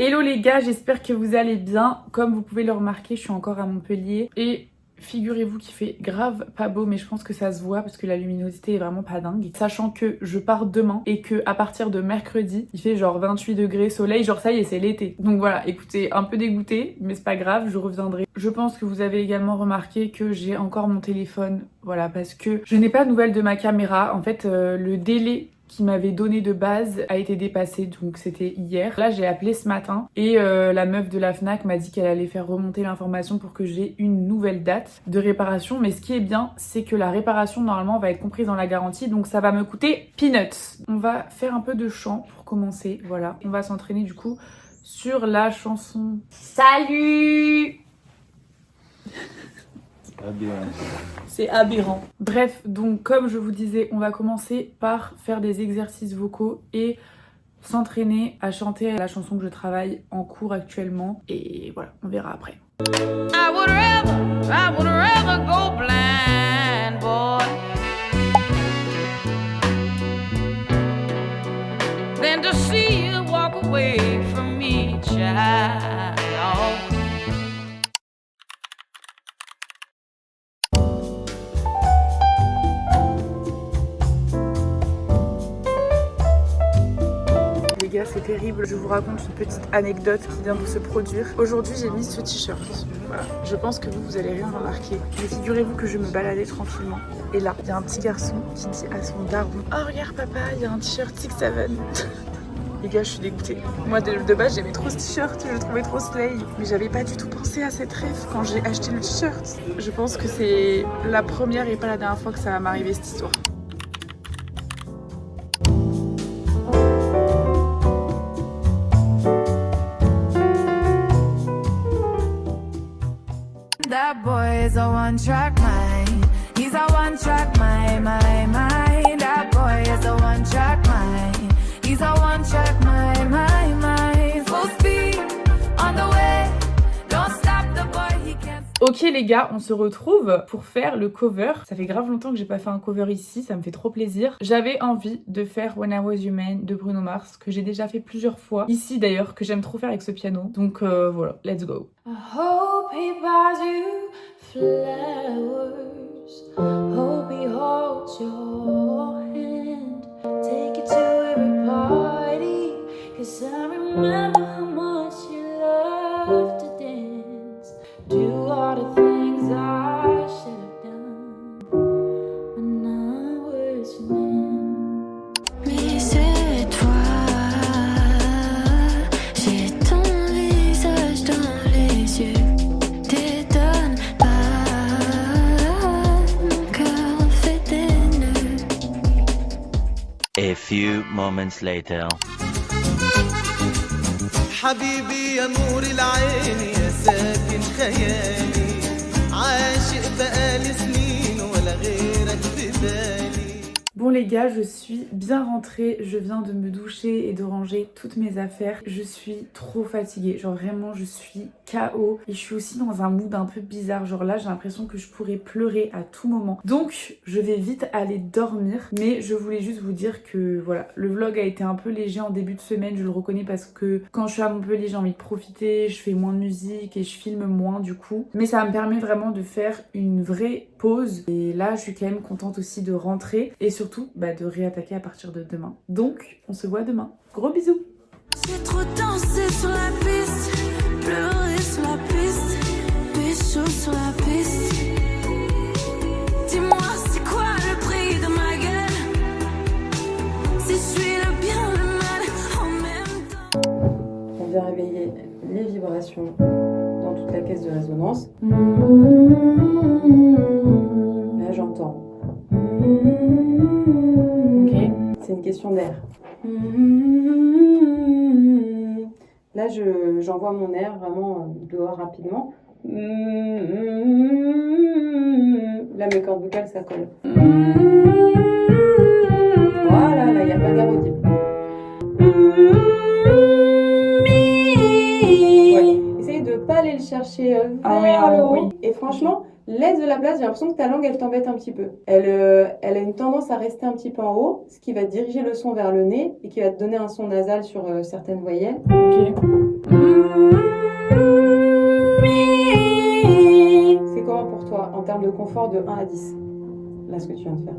Hello les gars, j'espère que vous allez bien. Comme vous pouvez le remarquer, je suis encore à Montpellier et figurez-vous qu'il fait grave pas beau, mais je pense que ça se voit parce que la luminosité est vraiment pas dingue. Sachant que je pars demain et que à partir de mercredi, il fait genre 28 degrés soleil, genre ça y est, c'est l'été. Donc voilà, écoutez, un peu dégoûtée, mais c'est pas grave, je reviendrai. Je pense que vous avez également remarqué que j'ai encore mon téléphone, voilà, parce que je n'ai pas de nouvelles de ma caméra. En fait, le délai qui m'avait donné de base a été dépassé, donc c'était hier. Là j'ai appelé ce matin et la meuf de la Fnac m'a dit qu'elle allait faire remonter l'information pour que j'ai une nouvelle date de réparation. Mais ce qui est bien, c'est que la réparation normalement va être comprise dans la garantie, donc ça va me coûter peanuts. On va faire un peu de chant pour commencer, voilà. On va s'entraîner du coup sur la chanson Salut. C'est aberrant. Bref, donc comme je vous disais, on va commencer par faire des exercices vocaux et s'entraîner à chanter la chanson que je travaille en cours actuellement. Et voilà, on verra après. I would rather go blind, boy, than to see you walk away from me, child. Les gars, c'est terrible, je vous raconte une petite anecdote qui vient de se produire. Aujourd'hui, j'ai mis ce t-shirt. Voilà. Je pense que vous allez rien remarquer. Mais figurez-vous que je me baladais tranquillement. Et là, il y a un petit garçon qui dit à son daron: oh regarde papa, il y a un t-shirt 6-7. Les gars, je suis dégoûtée. Moi, de base, j'aimais trop ce t-shirt, je le trouvais trop slay. Mais j'avais pas du tout pensé à cette rêve quand j'ai acheté le t-shirt. Je pense que c'est la première et pas la dernière fois que ça va m'arriver cette histoire. That boy is a one-track mind. He's a one-track mind. That boy is a one-track mind. He's a one-track mind. Full speed on the way. Don't stop the boy, he can't. Ok les gars, on se retrouve pour faire le cover. Ça fait grave longtemps que j'ai pas fait un cover ici, ça me fait trop plaisir. J'avais envie de faire When I Was Human de Bruno Mars, que j'ai déjà fait plusieurs fois. Ici d'ailleurs, que j'aime trop faire avec ce piano. Donc voilà, let's go. I hope he buys you flowers. Hope he holds your hand. Take it to every party. Cause I remember how much you loved to dance. Do all the things I should have done when I was man. Mais c'est toi, j'ai ton visage dans les yeux. T'étonne pas, mon cœur fait des nœuds. A few moments later. حبيبي يا نور العين يا ساكن خيالي عاشق بقالي سنين ولا غيرك في بالي. Bon les gars, je suis bien rentrée, je viens de me doucher et de ranger toutes mes affaires. Je suis trop fatiguée, genre vraiment je suis KO et je suis aussi dans un mood un peu bizarre. Genre là j'ai l'impression que je pourrais pleurer à tout moment. Donc je vais vite aller dormir, mais je voulais juste vous dire que voilà, le vlog a été un peu léger en début de semaine, je le reconnais parce que quand je suis à Montpellier j'ai envie de profiter, je fais moins de musique et je filme moins du coup. Mais ça me permet vraiment de faire une vraie pause et là je suis quand même contente aussi de rentrer et surtout de réattaquer à partir de demain. Donc on se voit demain. Gros bisous. J'ai trop dansé sur la piste, pleuré sur la piste, pécho sur la piste. Dis-moi c'est quoi le prix de ma gueule, si je suis le bien le mal en même temps. On vient réveiller les vibrations dans toute la caisse de résonance. Là j'entends. Ok. C'est une question d'air. Là j'envoie mon air vraiment dehors rapidement. Là mes cordes vocales ça colle. Voilà, là il n'y a pas d'air audible. Ouais. Essayez de ne pas aller le chercher vers le haut. Oui. Et franchement, Laisse de la place, j'ai l'impression que ta langue, elle t'embête un petit peu. Elle a une tendance à rester un petit peu en haut, ce qui va diriger le son vers le nez et qui va te donner un son nasal sur certaines voyelles. Ok. C'est comment pour toi en termes de confort de 1 à 10? Là, ce que tu viens de faire.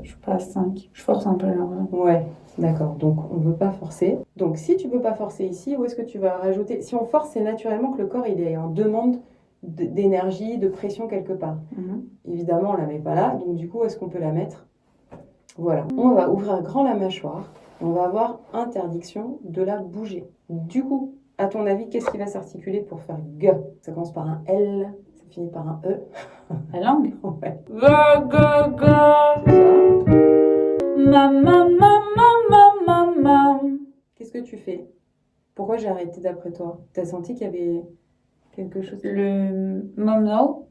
Je passe 5. Je force un peu là. Ouais, d'accord. Donc, on ne veut pas forcer. Donc, si tu ne peux pas forcer ici, où est-ce que tu vas rajouter? Si on force, c'est naturellement que le corps, il est en demande d'énergie, de pression quelque part. Évidemment, on ne la met pas là. Donc, du coup, où est-ce qu'on peut la mettre? Voilà. On va ouvrir grand la mâchoire. On va avoir interdiction de la bouger. Du coup, à ton avis, qu'est-ce qui va s'articuler pour faire G? Ça commence par un L, ça finit par un E. La langue. Ouais. Ga ga ga. C'est ça. Mama mama. Qu'est-ce que tu fais? Pourquoi j'ai arrêté d'après toi? T'as senti qu'il y avait quelque chose? Le mamno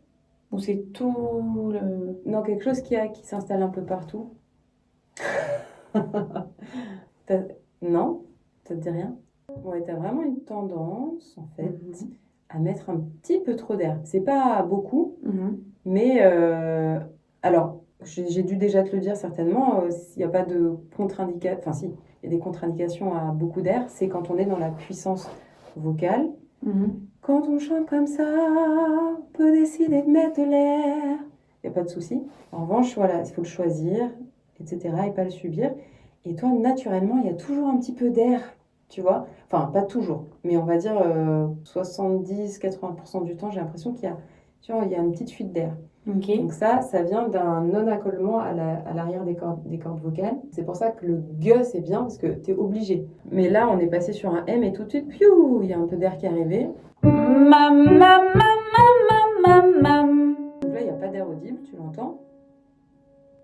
ou c'est tout le. Non, quelque chose qui s'installe un peu partout. Non? Ça te dit rien? Ouais, t'as vraiment une tendance, en fait, à mettre un petit peu trop d'air. C'est pas beaucoup, mais alors, j'ai dû déjà te le dire certainement, s'il n'y a pas de contre-indication, enfin si, il y a des contre-indications à beaucoup d'air, c'est quand on est dans la puissance vocale. Quand on chante comme ça, on peut décider de mettre de l'air. Il n'y a pas de souci. En revanche, voilà, il faut le choisir, etc. et pas le subir. Et toi, naturellement, il y a toujours un petit peu d'air, tu vois. Enfin, pas toujours, mais on va dire 70-80% du temps, j'ai l'impression qu'il y a, tu vois, il y a une petite fuite d'air. Ok. Donc ça vient d'un non-accolement à l'arrière des cordes vocales. C'est pour ça que le G, c'est bien, parce que tu es obligé. Mais là, on est passé sur un M et tout de suite, piou, il y a un peu d'air qui est arrivé. Mam. Donc là, il n'y a pas d'air audible, tu l'entends?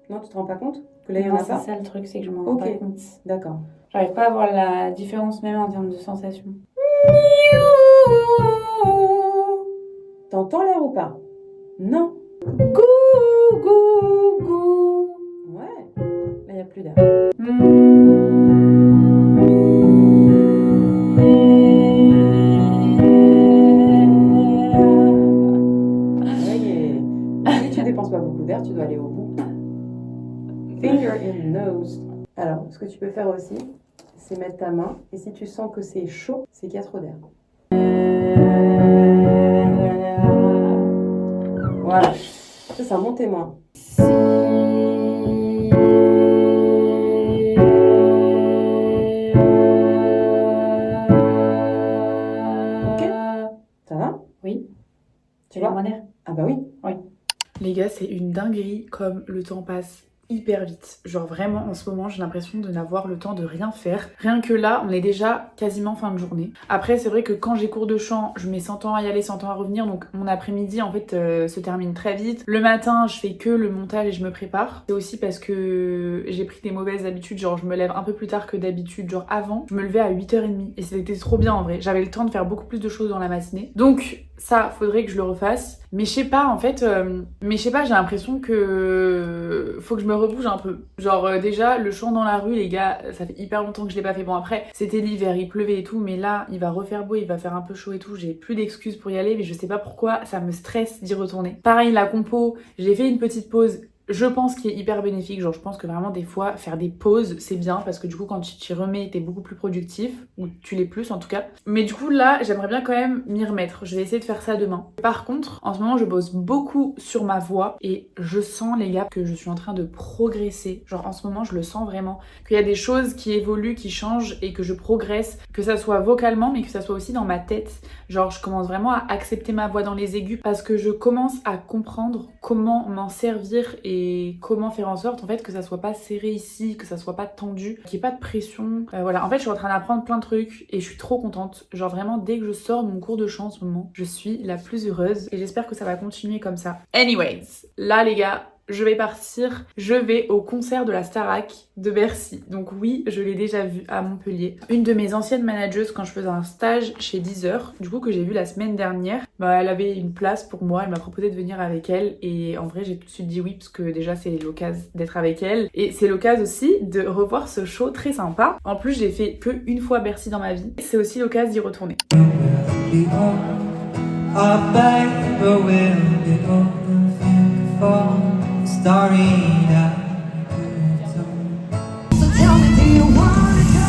Non, tu te rends pas compte que là, il n'y en Non, a c'est pas? ça le truc, c'est que je m'en rends Ok. pas compte. D'accord. J'arrive pas à voir la différence même en termes de sensation. T'entends l'air ou pas? Non. Gou gou gou. Ouais. Là, il n'y a plus d'air. Si tu dépenses pas beaucoup d'air, tu dois aller au bout. Finger in nose. Alors, ce que tu peux faire aussi, c'est mettre ta main. Et si tu sens que c'est chaud, c'est qu'il y a trop d'air. Voilà. Ça, c'est un bon témoin. Ça va? Oui. Tu vois? mon air. Ah bah oui. Les gars, c'est une dinguerie comme le temps passe hyper vite. Genre vraiment, en ce moment, j'ai l'impression de n'avoir le temps de rien faire. Rien que là, on est déjà quasiment fin de journée. Après, c'est vrai que quand j'ai cours de chant, je mets 100 ans à y aller, 100 ans à revenir. Donc mon après-midi, en fait, se termine très vite. Le matin, je fais que le montage et je me prépare. C'est aussi parce que j'ai pris des mauvaises habitudes. Genre, je me lève un peu plus tard que d'habitude. Genre, avant, je me levais à 8h30. Et c'était trop bien, en vrai. J'avais le temps de faire beaucoup plus de choses dans la matinée. Donc, ça, faudrait que je le refasse. Mais je sais pas, en fait, j'ai l'impression que faut que je me rebouge un peu. Genre, déjà, le chant dans la rue, les gars, ça fait hyper longtemps que je l'ai pas fait. Bon, après, c'était l'hiver, il pleuvait et tout, mais là, il va refaire beau, il va faire un peu chaud et tout. J'ai plus d'excuses pour y aller, mais je sais pas pourquoi, ça me stresse d'y retourner. Pareil, la compo, j'ai fait une petite pause. Je pense qu'il est hyper bénéfique, genre je pense que vraiment des fois faire des pauses c'est bien parce que du coup quand tu t'y remets t'es beaucoup plus productif, ou tu l'es plus en tout cas. Mais du coup là j'aimerais bien quand même m'y remettre, je vais essayer de faire ça demain. Par contre en ce moment je bosse beaucoup sur ma voix et je sens les gars que je suis en train de progresser. Genre en ce moment je le sens vraiment, qu'il y a des choses qui évoluent, qui changent et que je progresse, que ça soit vocalement mais que ça soit aussi dans ma tête. Genre je commence vraiment à accepter ma voix dans les aigus parce que je commence à comprendre comment m'en servir et comment faire en sorte en fait que ça soit pas serré ici, que ça soit pas tendu, qu'il n'y ait pas de pression. Voilà, en fait je suis en train d'apprendre plein de trucs et je suis trop contente. Genre vraiment dès que je sors de mon cours de chant en ce moment, je suis la plus heureuse et j'espère que ça va continuer comme ça. Anyways, là les gars, je vais partir, je vais au concert de la Starac de Bercy. Donc oui, je l'ai déjà vu à Montpellier. Une de mes anciennes managers quand je faisais un stage chez Deezer, du coup que j'ai vu la semaine dernière, elle avait une place pour moi, elle m'a proposé de venir avec elle et en vrai j'ai tout de suite dit oui parce que déjà c'est l'occasion d'être avec elle et c'est l'occasion aussi de revoir ce show très sympa. En plus j'ai fait que une fois Bercy dans ma vie, c'est aussi l'occasion d'y retourner. Starina. So tell me, do you wanna go?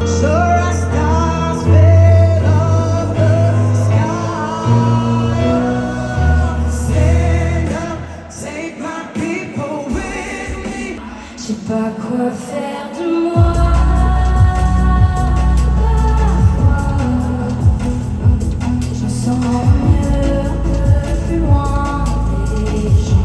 So our stars fell off the sky. Stand up, take my people with me. Je sais pas quoi faire de moi. Je me sens mieux, un peu plus loin des gens.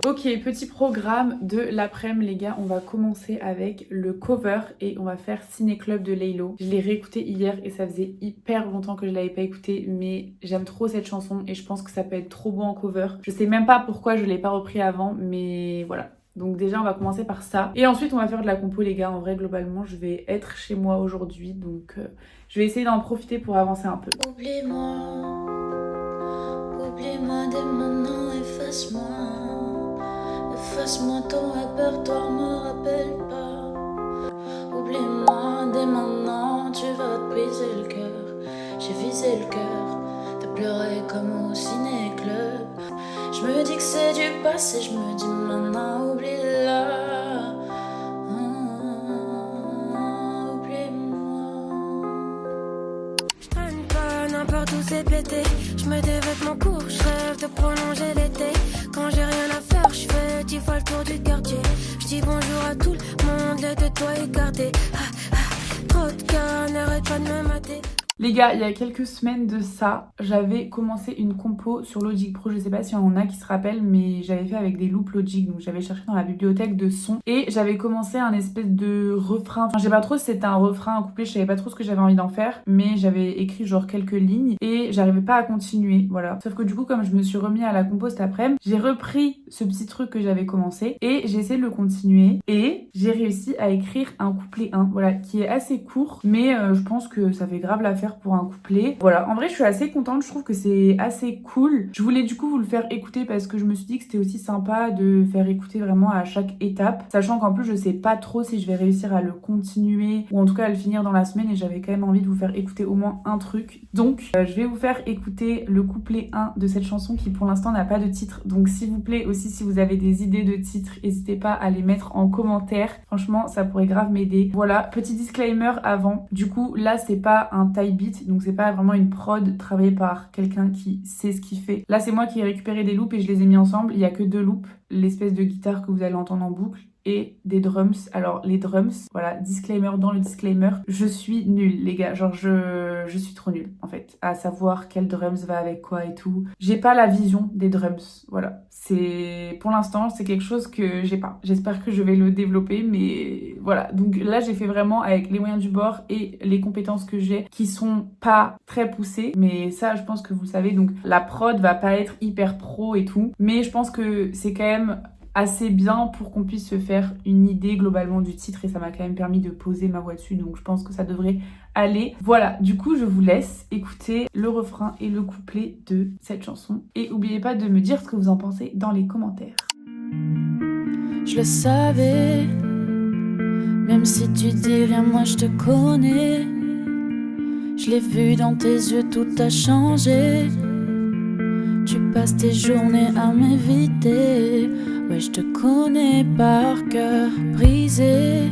Ok, petit programme de l'après-midi les gars, on va commencer avec le cover et on va faire Ciné Club de Laylo. Je l'ai réécouté hier et ça faisait hyper longtemps que je l'avais pas écouté, mais j'aime trop cette chanson et je pense que ça peut être trop beau en cover. Je sais même pas pourquoi je l'ai pas repris avant, mais voilà. Donc déjà on va commencer par ça et ensuite on va faire de la compo les gars. En vrai globalement je vais être chez moi aujourd'hui donc je vais essayer d'en profiter pour avancer un peu. Oublie-moi, oublie-moi dès maintenant, efface-moi. Efface-moi ton répertoire, me rappelle pas. Oublie-moi dès maintenant, tu vas te briser le cœur. J'ai visé le cœur, t'as pleuré comme au ciné-club. Je me dis que c'est du passé, je me dis maintenant oublie-la. N'importe où c'est pété, je me dévête mon cours, je rêve de prolonger l'été. Quand j'ai rien à faire, je fais 10 fois le tour du quartier. Je dis bonjour à tout le monde, les de toi écartés. Trop de cas, n'arrête pas de me mater. Les gars, il y a quelques semaines de ça, j'avais commencé une compo sur Logic Pro. Je sais pas s'il y en a qui se rappellent, mais j'avais fait avec des loops Logic. Donc j'avais cherché dans la bibliothèque de sons et j'avais commencé un espèce de refrain. Enfin, je sais pas trop si c'était un refrain, un couplet, je savais pas trop ce que j'avais envie d'en faire. Mais j'avais écrit genre quelques lignes et j'arrivais pas à continuer, voilà. Sauf que du coup, comme je me suis remis à la compo cet après-midi, j'ai repris ce petit truc que j'avais commencé et j'ai essayé de le continuer. Et j'ai réussi à écrire un couplet 1, voilà, qui est assez court. Mais je pense que ça fait grave l'affaire pour un couplet. Voilà, en vrai je suis assez contente, je trouve que c'est assez cool. Je voulais du coup vous le faire écouter parce que je me suis dit que c'était aussi sympa de faire écouter vraiment à chaque étape, sachant qu'en plus je sais pas trop si je vais réussir à le continuer ou en tout cas à le finir dans la semaine et j'avais quand même envie de vous faire écouter au moins un truc. Donc je vais vous faire écouter le couplet 1 de cette chanson qui pour l'instant n'a pas de titre. Donc s'il vous plaît aussi, si vous avez des idées de titres, n'hésitez pas à les mettre en commentaire. Franchement ça pourrait grave m'aider. Voilà, petit disclaimer avant. Du coup là c'est pas un type beat, donc c'est pas vraiment une prod travaillée par quelqu'un qui sait ce qu'il fait. Là c'est moi qui ai récupéré des loops et je les ai mis ensemble. Il y a que 2 loops, l'espèce de guitare que vous allez entendre en boucle et des drums. Alors les drums, voilà, disclaimer dans le disclaimer, je suis nulle les gars, genre je suis trop nulle en fait à savoir quel drums va avec quoi et tout. J'ai pas la vision des drums, voilà. C'est pour l'instant c'est quelque chose que j'ai pas. J'espère que je vais le développer, mais voilà. Donc là j'ai fait vraiment avec les moyens du bord et les compétences que j'ai qui sont pas très poussées, mais ça je pense que vous le savez. Donc la prod va pas être hyper pro et tout, mais je pense que c'est quand même assez bien pour qu'on puisse se faire une idée globalement du titre et ça m'a quand même permis de poser ma voix dessus, donc je pense que ça devrait aller. Voilà, du coup je vous laisse écouter le refrain et le couplet de cette chanson et n'oubliez pas de me dire ce que vous en pensez dans les commentaires. Je le savais, même si tu dis rien, moi je te connais. Je l'ai vu dans tes yeux, tout a changé. Tu passes tes journées à m'éviter. Ouais, je te connais par cœur brisé.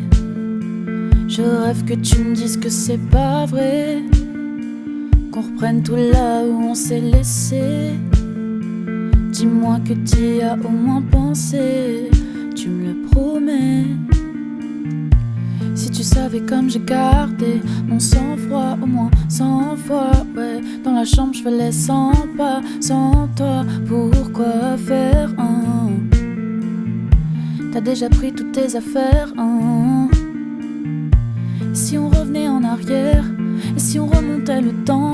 Je rêve que tu me dises que c'est pas vrai, qu'on reprenne tout là où on s'est laissé. Dis-moi que t'y as au moins pensé, tu me le promets. Si tu savais comme j'ai gardé mon sang-froid au moins 100 fois, ouais. Dans la chambre je fais les 100 pas sans toi, pourquoi faire un? T'as déjà pris toutes tes affaires, hein? Si on revenait en arrière, et si on remontait le temps,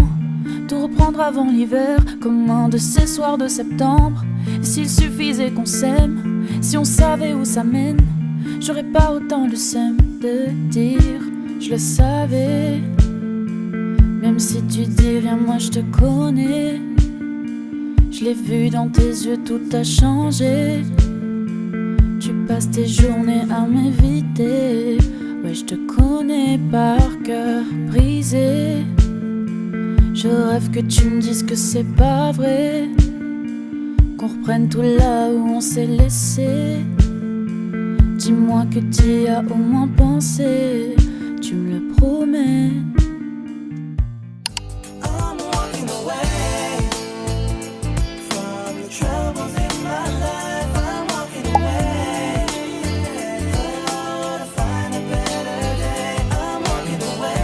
tout reprendre avant l'hiver, comme un de ces soirs de septembre. Et s'il suffisait qu'on s'aime, si on savait où ça mène, j'aurais pas autant le seum de dire je le savais. Même si tu dis rien, moi je te connais. Je l'ai vu dans tes yeux, tout a changé. Tu passes tes journées à m'éviter. Ouais, je te connais par cœur brisé. Je rêve que tu me dises que c'est pas vrai, qu'on reprenne tout là où on s'est laissé. Dis-moi que t'y as au moins pensé, tu me le promets. I'm walking away from the troubles in my life. I'm walking away. I wanna find a better day. I'm walking away.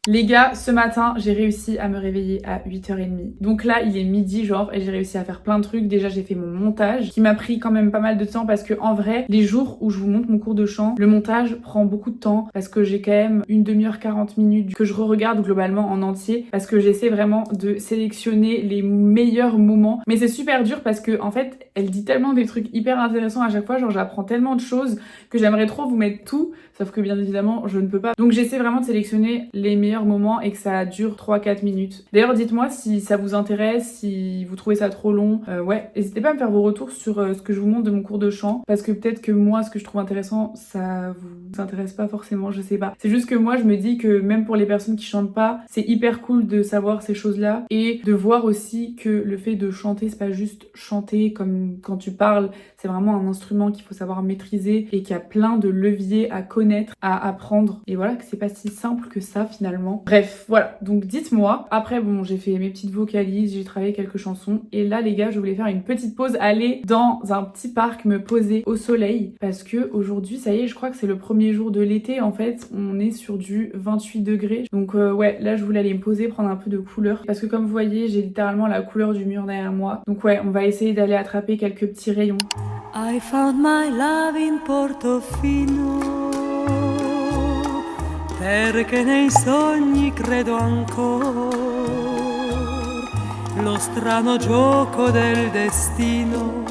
Les gars, ce matin, j'ai réussi à me réveiller à 8h30. Donc là, il est midi genre et j'ai réussi à faire plein de trucs. Déjà, j'ai fait mon montage qui m'a pris quand même pas mal de temps parce que en vrai, les jours où je vous montre mon cours de chant, le montage prend beaucoup de temps parce que j'ai quand même une demi-heure, 40 minutes que je re-regarde globalement en entier parce que j'essaie vraiment de sélectionner les meilleurs moments. Mais c'est super dur parce que en fait, elle dit tellement des trucs hyper intéressants à chaque fois, genre j'apprends tellement de choses que j'aimerais trop vous mettre tout, sauf que bien évidemment, je ne peux pas. Donc j'essaie vraiment de sélectionner les meilleurs moments et que ça dure 3-4 minutes. D'ailleurs, dites-moi si ça vous intéresse, si vous trouvez ça trop long. Ouais, n'hésitez pas à me faire vos retours sur ce que je vous montre de mon cours de chant, parce que peut-être que moi, ce que je trouve intéressant, ça vous intéresse pas forcément, je sais pas. C'est juste que moi, je me dis que même pour les personnes qui chantent pas, c'est hyper cool de savoir ces choses-là et de voir aussi que le fait de chanter, c'est pas juste chanter comme quand tu parles, c'est vraiment un instrument qu'il faut savoir maîtriser et qu'il y a plein de leviers à connaître, à apprendre. Et voilà, que c'est pas si simple que ça finalement. Bref, voilà. Donc dites-moi. Après, bon, j'ai fait mes petites vocalises, j'ai travaillé quelques chansons. Et là, les gars, je voulais faire une petite pause, aller dans un petit parc, me poser au soleil. Parce que aujourd'hui, ça y est, je crois que c'est le premier jour de l'été. En fait, on est sur du 28 degrés. Donc ouais, là, je voulais aller me poser, prendre un peu de couleur. Parce que comme vous voyez, j'ai littéralement la couleur du mur derrière moi. Donc ouais, on va essayer d'aller attraper quelques petits rayons. I found my love in Portofino, perché nei sogni credo ancora, lo strano gioco del destino.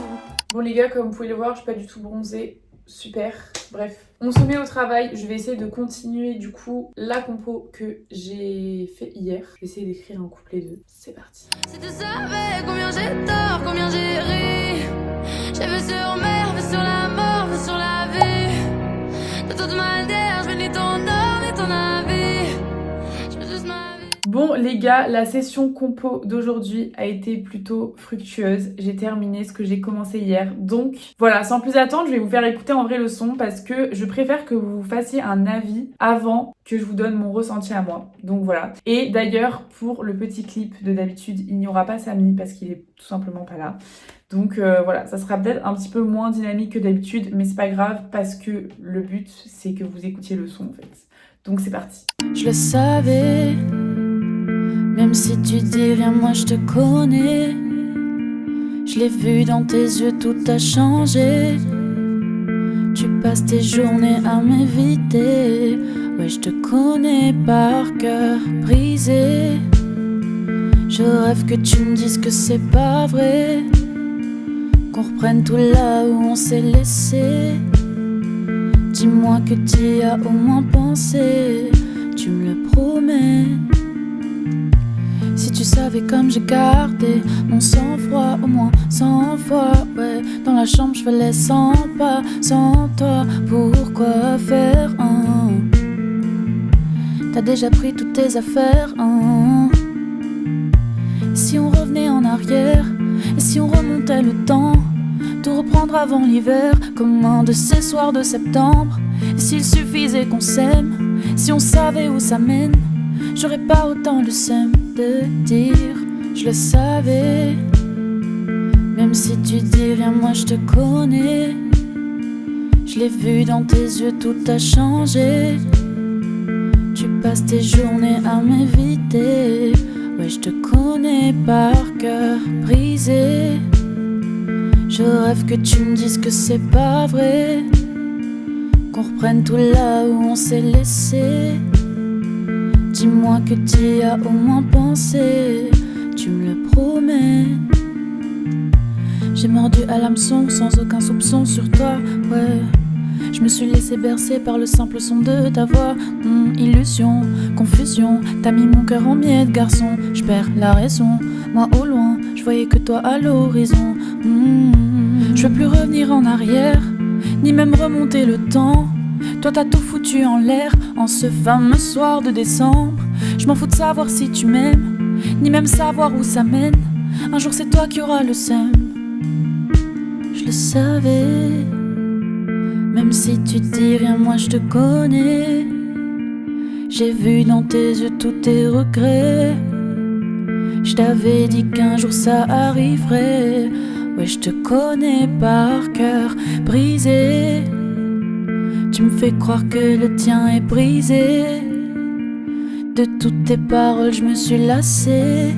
Bon les gars, comme vous pouvez le voir, je suis pas du tout bronzée. Super. Bref, on se met au travail. Je vais essayer de continuer du coup la compo que j'ai fait hier. Je vais essayer d'écrire un couplet 2. C'est parti. Si tu savais combien j'ai tort, combien j'ai ri, j'ai vu sur mer, vu sur la mort, vu sur la vie. De toute manière, je vais ni ton or, ni ton avis. Je veux juste ma vie. Bon les gars, la session compo d'aujourd'hui a été plutôt fructueuse. J'ai terminé ce que j'ai commencé hier. Donc voilà, sans plus attendre, je vais vous faire écouter en vrai le son parce que je préfère que vous fassiez un avis avant que je vous donne mon ressenti à moi. Donc voilà. Et d'ailleurs, pour le petit clip de d'habitude, il n'y aura pas Samy parce qu'il est tout simplement pas là. Donc voilà, ça sera peut-être un petit peu moins dynamique que d'habitude, mais c'est pas grave parce que le but, c'est que vous écoutiez le son en fait. Donc c'est parti. Je le savais, même si tu dis rien, moi je te connais. Je l'ai vu dans tes yeux, tout a changé. Tu passes tes journées à m'éviter. Ouais, je te connais par cœur brisé. Je rêve que tu me dises que c'est pas vrai, qu'on reprenne tout là où on s'est laissé. Dis-moi que t'y as au moins pensé, tu me le promets. Si tu savais comme j'ai gardé mon sang-froid au moins 100 fois, ouais. Dans la chambre je fais les 100 pas sans toi, pourquoi faire un? T'as déjà pris toutes tes affaires, hein? Et si on revenait en arrière, et si on remontait le temps, tout reprendre avant l'hiver, comme un de ces soirs de septembre. Et s'il suffisait qu'on s'aime, si on savait où ça mène, j'aurais pas autant le seum de dire je le savais. Même si tu dis rien, moi je te connais. Je l'ai vu dans tes yeux, tout a changé. Tu passes tes journées à m'éviter. Ouais, je te connais par cœur brisé. Je rêve que tu me dises que c'est pas vrai, qu'on reprenne tout là où on s'est laissé. Dis-moi que t'y as au moins pensé, tu me le promets. J'ai mordu à l'hameçon sans aucun soupçon sur toi, ouais. Je me suis laissé bercer par le simple son de ta voix. Illusion, confusion, t'as mis mon cœur en miettes, garçon. Je perds la raison, moi au loin, je voyais que toi à l'horizon. Je veux plus revenir en arrière, ni même remonter le temps. Toi t'as tout foutu en l'air, en ce fameux soir de décembre. Je m'en fous de savoir si tu m'aimes, ni même savoir où ça mène. Un jour c'est toi qui auras le seum. Je le savais. Même si tu dis rien, moi je te connais. J'ai vu dans tes yeux tous tes regrets. Je t'avais dit qu'un jour ça arriverait. Ouais, je te connais par cœur brisé. Tu me fais croire que le tien est brisé. De toutes tes paroles je me suis lassée.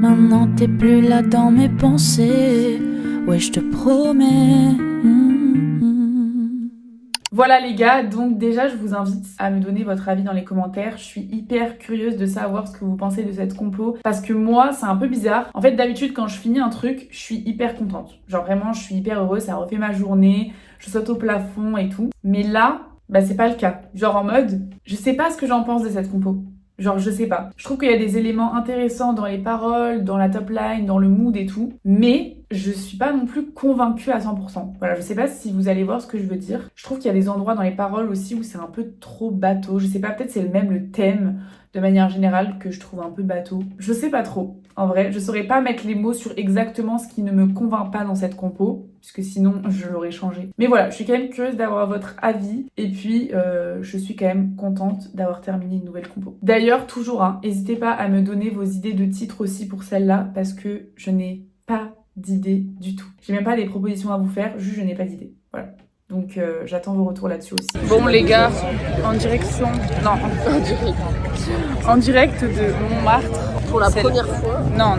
Maintenant t'es plus là dans mes pensées. Ouais, je te promets. Voilà les gars, donc déjà je vous invite à me donner votre avis dans les commentaires. Je suis hyper curieuse de savoir ce que vous pensez de cette compo, parce que moi c'est un peu bizarre. En fait d'habitude quand je finis un truc, je suis hyper contente. Genre vraiment je suis hyper heureuse, ça refait ma journée, je saute au plafond et tout. Mais là, bah c'est pas le cas. Genre en mode, je sais pas ce que j'en pense de cette compo. Genre je sais pas. Je trouve qu'il y a des éléments intéressants dans les paroles, dans la top line, dans le mood et tout. Mais je suis pas non plus convaincue à 100%. Voilà, je sais pas si vous allez voir ce que je veux dire. Je trouve qu'il y a des endroits dans les paroles aussi où c'est un peu trop bateau. Je sais pas, peut-être c'est même le thème de manière générale que je trouve un peu bateau. Je sais pas trop. En vrai, je saurais pas mettre les mots sur exactement ce qui ne me convainc pas dans cette compo, puisque sinon je l'aurais changé. Mais voilà, je suis quand même curieuse d'avoir votre avis. Et puis, je suis quand même contente d'avoir terminé une nouvelle compo. D'ailleurs, toujours, n'hésitez pas à me donner vos idées de titres aussi pour celle-là, parce que je n'ai pas d'idée du tout. J'ai même pas des propositions à vous faire, juste je n'ai pas d'idée. Voilà. Donc j'attends vos retours là-dessus aussi. Bon les gars, en direction... Non, en direct de Montmartre. Pour la première fois. Non,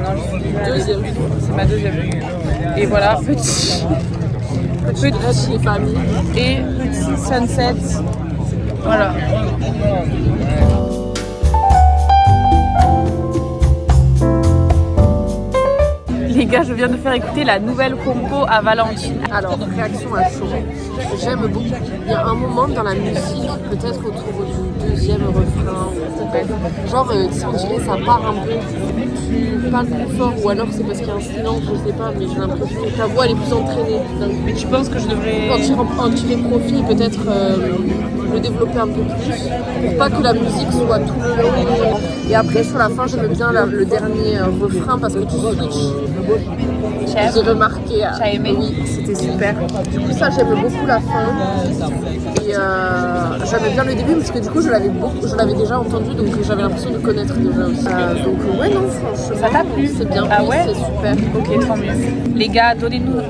deuxième. C'est ma deuxième. Et voilà, petit famille. Et petit sunset. Voilà. Les gars, je viens de faire écouter la nouvelle compo à Valentine. Alors, réaction à chaud. J'aime beaucoup. Il y a un moment dans la musique, peut-être autour du deuxième refrain, genre, si on dirait ça part un peu, tu parles plus fort, ou alors c'est parce qu'il y a un silence, je sais pas, mais j'ai l'impression que ta voix elle est plus entraînée. Mais tu penses que je devrais... En tirer profit, peut-être le développer un peu plus, pour pas que la musique soit tout le long. Et après, sur la fin, j'aime bien le dernier refrain parce que tu switches. J'ai remarqué. T'as aimé? Oui, c'était super. Du coup, ça, j'aime beaucoup la fin. Et j'aimais bien le début parce que du coup, je l'avais déjà entendu, donc j'avais l'impression de connaître déjà aussi. Donc, ouais, non, franchement. Ça t'a plu? C'est bien. Ah oui, ouais? c'est super. Ok, tant mieux. Les gars, donnez-nous.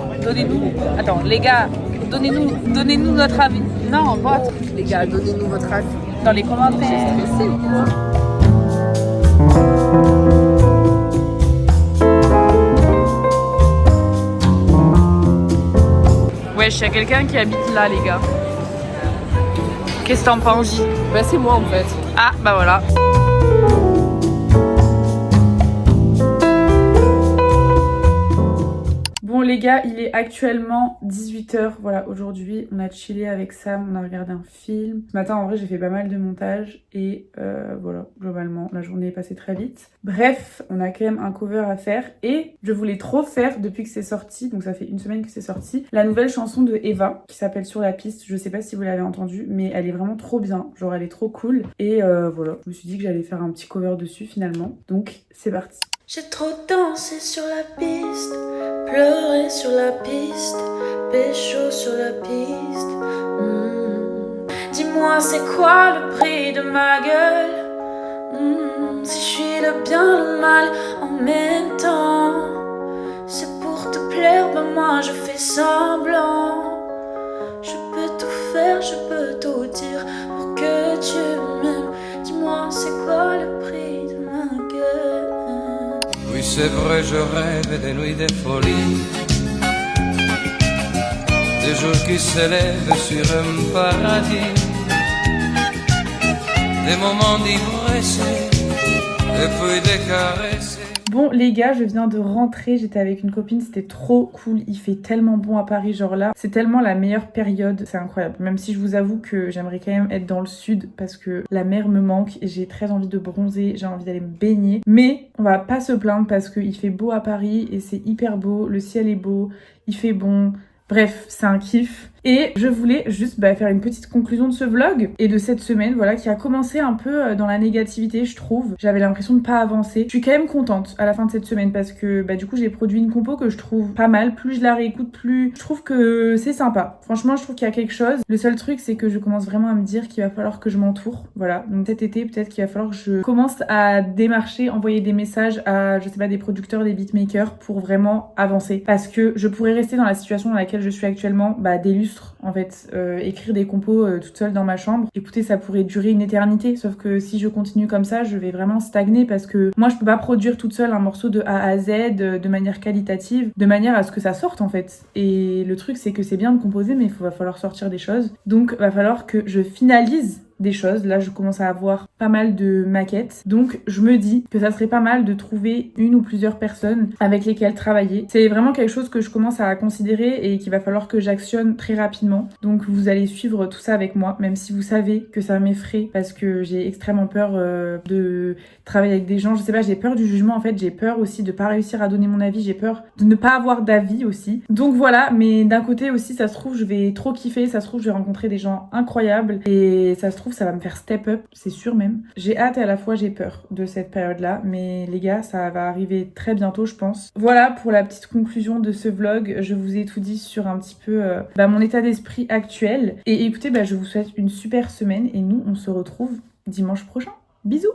Attends, les gars, donnez-nous notre avis. Non, votre. Les gars, donnez-nous votre avis. Dans les commentaires. J'ai stressé ou quoi? Wesh, il y a quelqu'un qui habite là, les gars. Qu'est-ce que t'en penses? Bah, c'est moi en fait. Ah, bah voilà. Bon les gars, il est actuellement 18h. Voilà, aujourd'hui on a chillé avec Sam, on a regardé un film. Ce matin en vrai j'ai fait pas mal de montage et voilà, globalement la journée est passée très vite. Bref, on a quand même un cover à faire et je voulais trop faire depuis que c'est sorti, donc ça fait une semaine que c'est sorti, la nouvelle chanson de Eva qui s'appelle Sur la piste. Je sais pas si vous l'avez entendue, mais elle est vraiment trop bien, genre elle est trop cool. Et voilà, je me suis dit que j'allais faire un petit cover dessus finalement, donc c'est parti. J'ai trop dansé sur la piste, pleuré sur la piste, pécho sur la piste. Dis-moi c'est quoi le prix de ma gueule? Si je suis le bien, le mal en même temps. C'est pour te plaire, ben moi je fais semblant. Je peux tout faire, je peux tout dire pour que tu m'aimes. Dis-moi c'est quoi le prix de ma gueule? Oui, c'est vrai, je rêve des nuits de folie, des jours qui s'élèvent sur un paradis, des moments d'ivresse et puis des caresses. Bon les gars, je viens de rentrer, j'étais avec une copine, c'était trop cool, il fait tellement bon à Paris, genre là, c'est tellement la meilleure période, c'est incroyable. Même si je vous avoue que j'aimerais quand même être dans le sud parce que la mer me manque et j'ai très envie de bronzer, j'ai envie d'aller me baigner. Mais on va pas se plaindre parce qu'il fait beau à Paris et c'est hyper beau, le ciel est beau, il fait bon, bref, c'est un kiff. Et je voulais juste faire une petite conclusion de ce vlog et de cette semaine, voilà, qui a commencé un peu dans la négativité, je trouve. J'avais l'impression de pas avancer. Je suis quand même contente à la fin de cette semaine parce que du coup j'ai produit une compo que je trouve pas mal. Plus je la réécoute, plus je trouve que c'est sympa. Franchement, je trouve qu'il y a quelque chose. Le seul truc, c'est que je commence vraiment à me dire qu'il va falloir que je m'entoure. Voilà, donc cet été, peut-être qu'il va falloir que je commence à démarcher, envoyer des messages à, je sais pas, des producteurs, des beatmakers pour vraiment avancer. Parce que je pourrais rester dans la situation dans laquelle je suis actuellement, des lustres en fait, écrire des compos toute seule dans ma chambre. Écoutez, ça pourrait durer une éternité, sauf que si je continue comme ça, je vais vraiment stagner parce que moi je peux pas produire toute seule un morceau de A à Z de manière qualitative, de manière à ce que ça sorte en fait. Et le truc c'est que c'est bien de composer mais va falloir sortir des choses. Donc va falloir que je finalise des choses. Là, je commence à avoir pas mal de maquettes. Donc, je me dis que ça serait pas mal de trouver une ou plusieurs personnes avec lesquelles travailler. C'est vraiment quelque chose que je commence à considérer et qu'il va falloir que j'actionne très rapidement. Donc, vous allez suivre tout ça avec moi, même si vous savez que ça m'effraie parce que j'ai extrêmement peur de travailler avec des gens. Je sais pas, j'ai peur du jugement en fait. J'ai peur aussi de pas réussir à donner mon avis. J'ai peur de ne pas avoir d'avis aussi. Donc voilà, mais d'un côté aussi, ça se trouve, je vais trop kiffer. Ça se trouve, je vais rencontrer des gens incroyables et ça se trouve, ça va me faire step up, c'est sûr même. J'ai hâte et à la fois j'ai peur de cette période-là, mais les gars, ça va arriver très bientôt, je pense. Voilà pour la petite conclusion de ce vlog. Je vous ai tout dit sur un petit peu mon état d'esprit actuel. Et écoutez, je vous souhaite une super semaine et nous, on se retrouve dimanche prochain. Bisous!